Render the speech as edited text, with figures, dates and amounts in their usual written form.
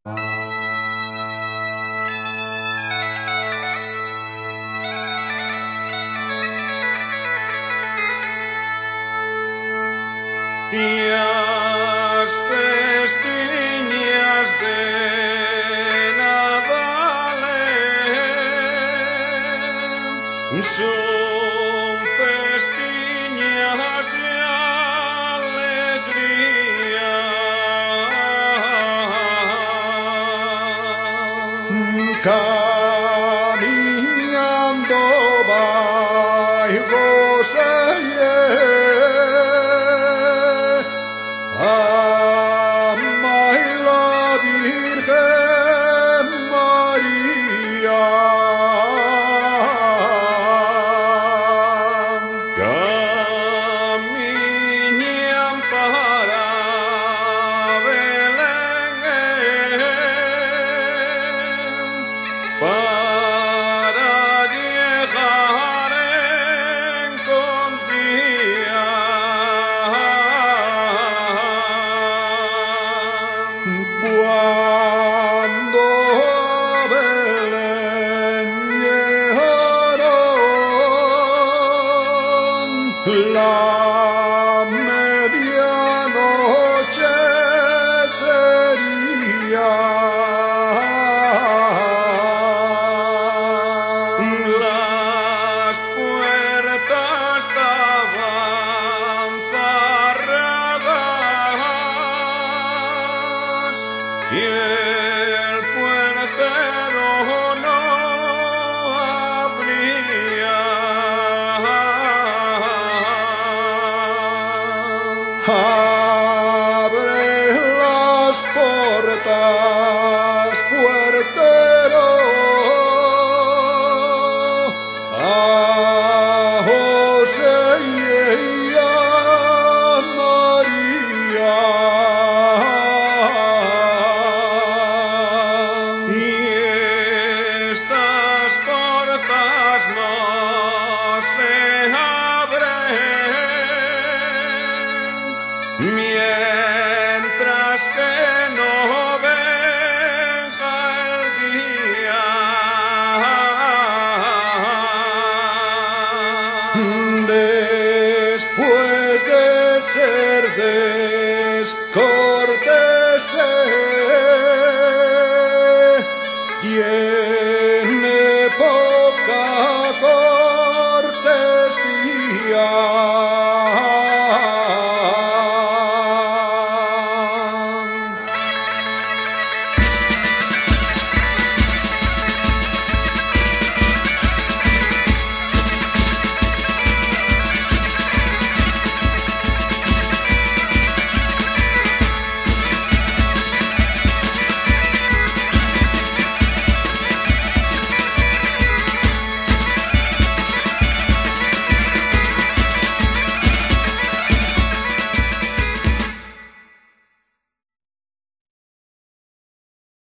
Las festiñas de Nadales son festiñas de alegría. Caminando vai José, amai la Virgen María. Caminan para Belén, para llegar en con día. Cuando a Belén llegaron, la medianoche sería. Las puertas estaban cerradas y el puertero no abría. Abre las puertas.